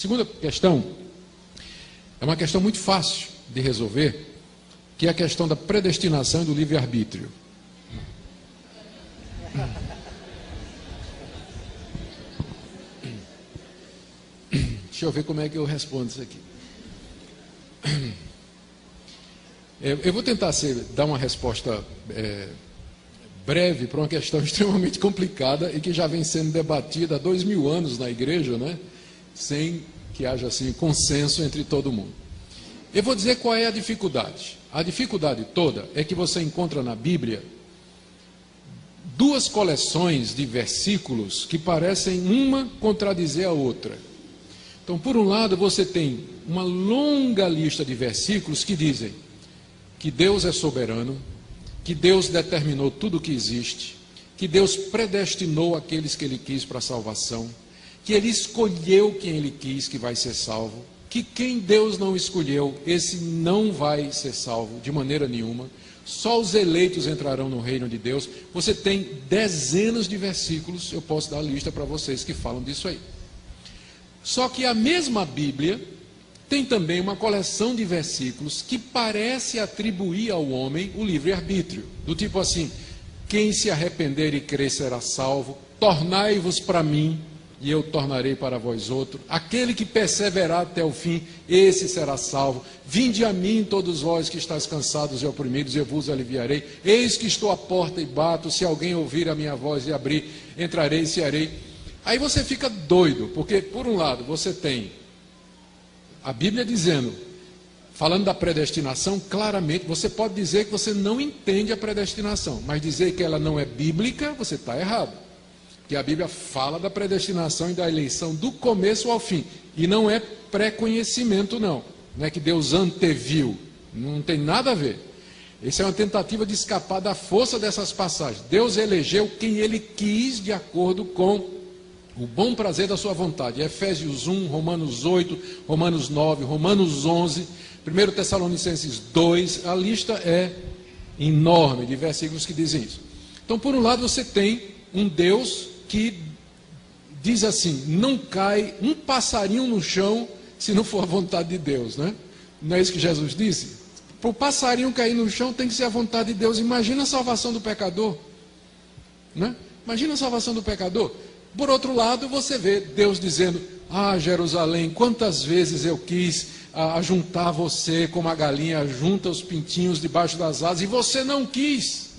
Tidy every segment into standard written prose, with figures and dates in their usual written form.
Segunda questão é uma questão muito fácil de resolver, que é a questão da predestinação e do livre-arbítrio. Deixa eu ver como é que eu respondo isso aqui. Eu vou tentar dar uma resposta breve para uma questão extremamente complicada e que já vem sendo debatida há 2000 anos na igreja, né? Sem que haja assim consenso entre todo mundo. Eu vou dizer qual é a dificuldade. A dificuldade toda é que você encontra na Bíblia duas coleções de versículos que parecem uma contradizer a outra. Então, por um lado, você tem uma longa lista de versículos que dizem que Deus é soberano, que Deus determinou tudo o que existe, que Deus predestinou aqueles que Ele quis para a salvação, que Ele escolheu quem Ele quis que vai ser salvo, que quem Deus não escolheu, esse não vai ser salvo de maneira nenhuma, só os eleitos entrarão no reino de Deus. Você tem dezenas de versículos, eu posso dar a lista para vocês que falam disso aí. Só que a mesma Bíblia tem também uma coleção de versículos que parece atribuir ao homem o livre-arbítrio, do tipo assim: quem se arrepender e crer será salvo, tornai-vos para mim, e eu tornarei para vós outro, aquele que perseverar até o fim, esse será salvo. Vinde a mim todos vós que estáis cansados e oprimidos, e eu vos aliviarei. Eis que estou à porta e bato, se alguém ouvir a minha voz e abrir, entrarei e cearei. Aí você fica doido, porque por um lado você tem a Bíblia dizendo, falando da predestinação, claramente, você pode dizer que você não entende a predestinação, mas dizer que ela não é bíblica, você está errado. Porque a Bíblia fala da predestinação e da eleição do começo ao fim, e não é pré-conhecimento não é que Deus anteviu, não tem nada a ver. Essa é uma tentativa de escapar da força dessas passagens. Deus elegeu quem Ele quis de acordo com o bom prazer da sua vontade. Efésios 1, Romanos 8, Romanos 9, Romanos 11, 1 Tessalonicenses 2, a lista é enorme de versículos que dizem isso. Então, por um lado, você tem um Deus que diz assim: não cai um passarinho no chão se não for a vontade de Deus, né? Não é isso que Jesus disse? Para o passarinho cair no chão tem que ser a vontade de Deus. Imagina a salvação do pecador, né? Imagina a salvação do pecador. Por outro lado, você vê Deus dizendo: ah, Jerusalém, quantas vezes eu quis ajuntar você como a galinha junta os pintinhos debaixo das asas, e você não quis.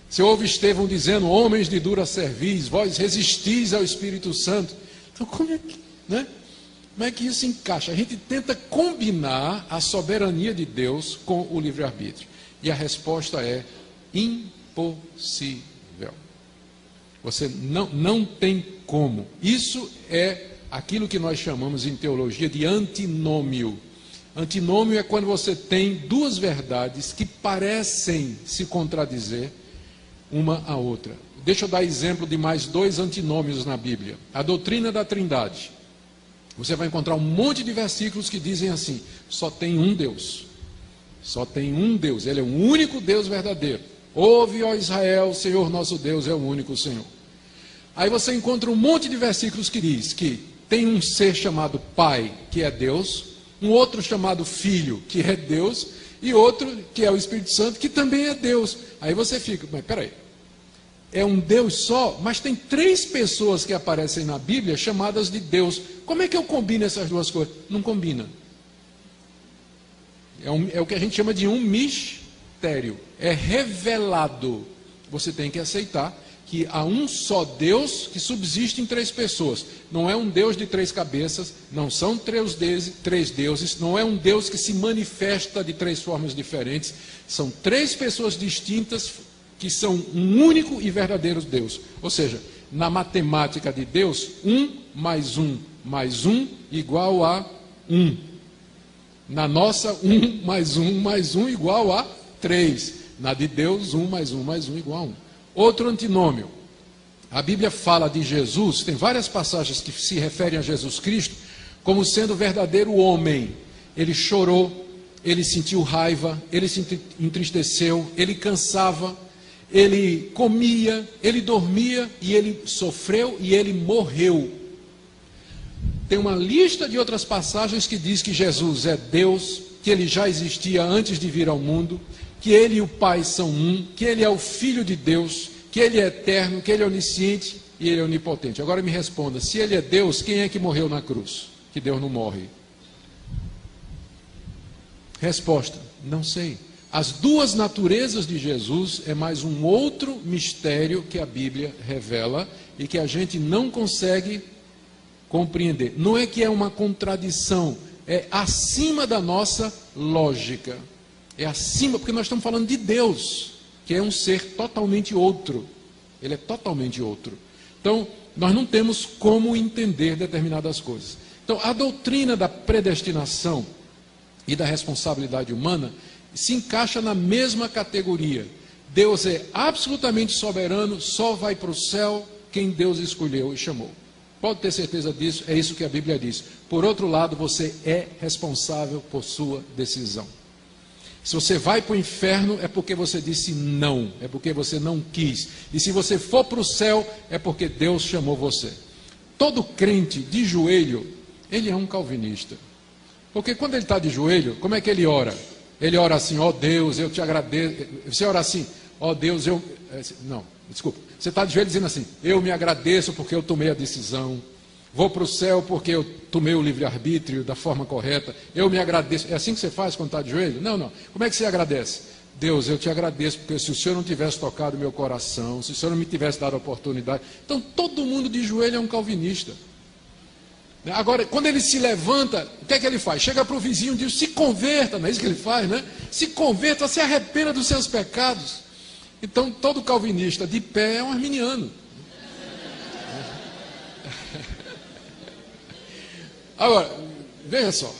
Você ouve Estevão dizendo: homens de dura cerviz, vós resistis ao Espírito Santo. Então, como é que isso encaixa? A gente tenta combinar a soberania de Deus com o livre-arbítrio. E a resposta é impossível. Você não tem como. Isso é aquilo que nós chamamos em teologia de antinômio. Antinômio é quando você tem duas verdades que parecem se contradizer uma à outra. Deixa eu dar exemplo de mais dois antinômios na Bíblia. A doutrina da Trindade. Você vai encontrar um monte de versículos que dizem assim: só tem um Deus. Só tem um Deus. Ele é o único Deus verdadeiro. Ouve, ó Israel, o Senhor nosso Deus é o único Senhor. Aí você encontra um monte de versículos que diz que tem um ser chamado Pai, que é Deus, um outro chamado Filho, que é Deus, e outro que é o Espírito Santo, que também é Deus. Aí você fica: mas peraí, é um Deus só, mas tem três pessoas que aparecem na Bíblia chamadas de Deus. Como é que eu combino essas duas coisas? Não combina. É o que a gente chama de um mistério. É revelado. Você tem que aceitar que há um só Deus que subsiste em três pessoas. Não é um Deus de três cabeças, não são três deuses, não é um Deus que se manifesta de três formas diferentes. São três pessoas distintas que são um único e verdadeiro Deus. Ou seja, na matemática de Deus, 1 mais 1 mais 1 igual a 1. Na nossa, 1 mais 1 mais 1 igual a 3. Na de Deus, 1 mais 1 mais 1 igual a 1. Outro antinômio. A Bíblia fala de Jesus, tem várias passagens que se referem a Jesus Cristo como sendo o verdadeiro homem. Ele chorou, ele sentiu raiva, ele se entristeceu, ele cansava, ele comia, ele dormia e ele sofreu e ele morreu. tem uma lista de outras passagens que diz que Jesus é Deus, que ele já existia antes de vir ao mundo, que ele e o Pai são um, que ele é o Filho de Deus, que ele é eterno, que ele é onisciente e ele é onipotente. Agora me responda, se ele é Deus, quem é que morreu na cruz? Que Deus não morre. Resposta, não sei. As duas naturezas de Jesus é mais um outro mistério que a Bíblia revela e que a gente não consegue compreender. Não é que é uma contradição, é acima da nossa lógica. É acima, porque nós estamos falando de Deus, que é um ser totalmente outro. Ele é totalmente outro. Então, nós não temos como entender determinadas coisas. Então, a doutrina da predestinação e da responsabilidade humana se encaixa na mesma categoria. Deus é absolutamente soberano, só vai para o céu quem Deus escolheu e chamou. Pode ter certeza disso, é isso que a Bíblia diz. Por outro lado, você é responsável por sua decisão. Se você vai para o inferno, é porque você disse não, é porque você não quis. E se você for para o céu, é porque Deus chamou você. Todo crente de joelho, ele é um calvinista. Porque quando ele está de joelho, como é que ele ora? Ele ora assim, ó Deus, eu te agradeço. Você ora assim, ó Deus, eu... Não, desculpa. Você está de joelho dizendo assim, eu me agradeço porque eu tomei a decisão. Vou para o céu porque eu tomei o livre-arbítrio da forma correta. Eu me agradeço. É assim que você faz quando está de joelho? Não, não. Como é que você agradece? Deus, eu te agradeço porque se o Senhor não tivesse tocado meu coração, se o Senhor não me tivesse dado a oportunidade. Então, todo mundo de joelho é um calvinista. Agora, quando ele se levanta, o que é que ele faz? Chega para o vizinho e diz, se converta, não é isso que ele faz, né? Se converta, se arrependa dos seus pecados. Então, todo calvinista de pé é um arminiano. Agora, veja só.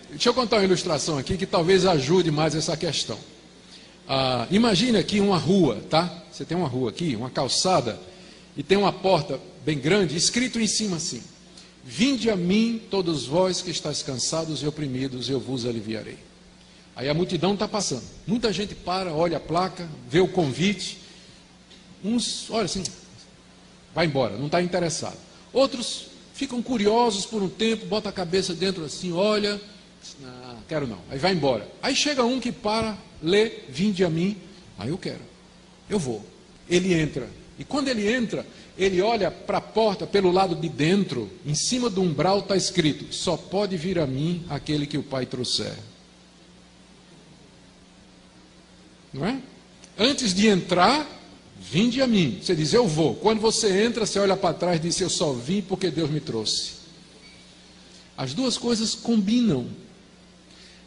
Deixa eu contar uma ilustração aqui que talvez ajude mais essa questão. Imagine aqui uma rua, tá? Você tem uma rua aqui, uma calçada, e tem uma porta bem grande, escrito em cima assim: vinde a mim, todos vós que estáis cansados e oprimidos, eu vos aliviarei. Aí a multidão está passando. Muita gente para, olha a placa, vê o convite. Uns, olha assim, vai embora, não está interessado. Outros ficam curiosos por um tempo, bota a cabeça dentro assim, olha, não, quero não. Aí vai embora. Aí chega um que para, lê, vinde a mim. Aí eu quero, eu vou. Ele entra. E quando ele entra, ele olha para a porta pelo lado de dentro, em cima do umbral está escrito, só pode vir a mim aquele que o Pai trouxer. Não é? Antes de entrar, vinde a mim. Você diz, eu vou. Quando você entra, você olha para trás e diz, eu só vim porque Deus me trouxe. As duas coisas combinam.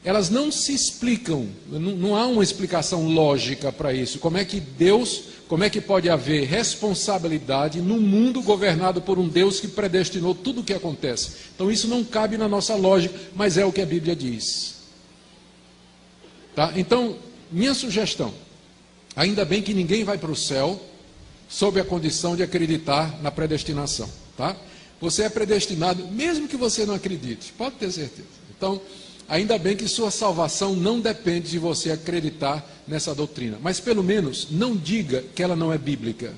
Elas não se explicam. Não há uma explicação lógica para isso. Como é que pode haver responsabilidade num mundo governado por um Deus que predestinou tudo o que acontece? Então isso não cabe na nossa lógica, mas é o que a Bíblia diz. Tá? Então, minha sugestão, ainda bem que ninguém vai para o céu sob a condição de acreditar na predestinação. Tá? Você é predestinado, mesmo que você não acredite, pode ter certeza. Então, ainda bem que sua salvação não depende de você acreditar nessa doutrina. Mas pelo menos não diga que ela não é bíblica.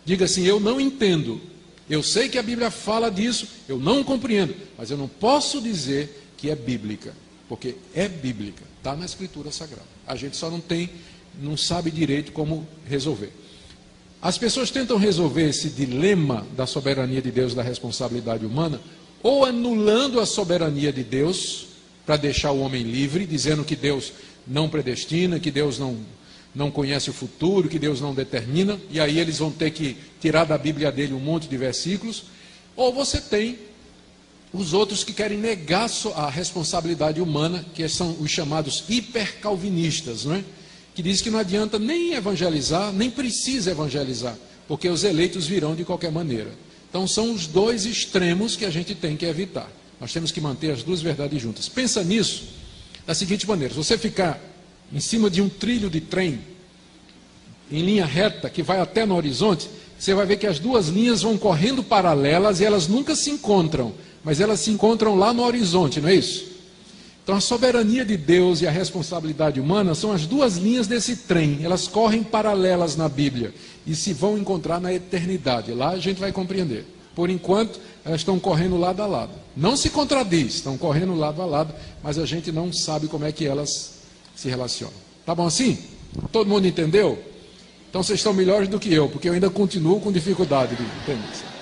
Diga assim, eu não entendo. Eu sei que a Bíblia fala disso, eu não compreendo. Mas eu não posso dizer que é bíblica. Porque é bíblica, está na Escritura Sagrada. A gente só não sabe direito como resolver. As pessoas tentam resolver esse dilema da soberania de Deus e da responsabilidade humana, ou anulando a soberania de Deus, para deixar o homem livre, dizendo que Deus não predestina, que Deus não conhece o futuro, que Deus não determina, e aí eles vão ter que tirar da Bíblia dele um monte de versículos. Ou você tem os outros que querem negar a responsabilidade humana, que são os chamados hipercalvinistas, não é? Que diz que não adianta nem evangelizar, nem precisa evangelizar, porque os eleitos virão de qualquer maneira. Então são os dois extremos que a gente tem que evitar. Nós temos que manter as duas verdades juntas. Pensa nisso da seguinte maneira: se você ficar em cima de um trilho de trem, em linha reta, que vai até no horizonte, você vai ver que as duas linhas vão correndo paralelas e elas nunca se encontram, mas elas se encontram lá no horizonte, não é isso? Então a soberania de Deus e a responsabilidade humana são as duas linhas desse trem, elas correm paralelas na Bíblia e se vão encontrar na eternidade. Lá a gente vai compreender. Por enquanto, elas estão correndo lado a lado. Não se contradiz, estão correndo lado a lado, mas a gente não sabe como é que elas se relacionam. Tá bom assim? Todo mundo entendeu? Então vocês estão melhores do que eu, porque eu ainda continuo com dificuldade de entender.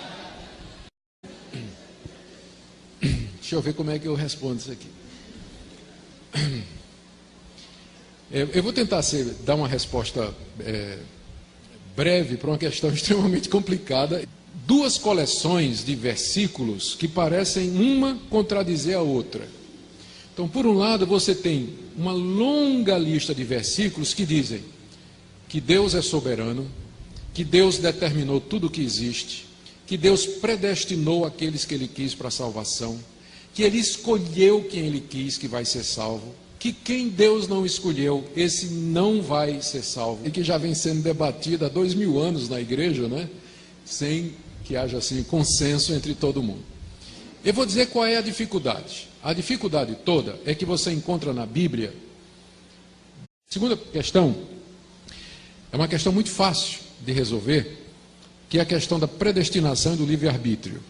Deixa eu ver como é que eu respondo isso aqui. Eu vou tentar dar uma resposta breve para uma questão extremamente complicada. Duas coleções de versículos que parecem uma contradizer a outra. Então, por um lado, você tem uma longa lista de versículos que dizem que Deus é soberano, que Deus determinou tudo o que existe, que Deus predestinou aqueles que Ele quis para a salvação, que Ele escolheu quem Ele quis que vai ser salvo, que quem Deus não escolheu, esse não vai ser salvo, e que já vem sendo debatido há 2000 anos na igreja, né? Sem que haja assim consenso entre todo mundo. Eu vou dizer qual é a dificuldade. A dificuldade toda é que você encontra na Bíblia. Segunda questão é uma questão muito fácil de resolver, que é a questão da predestinação e do livre-arbítrio.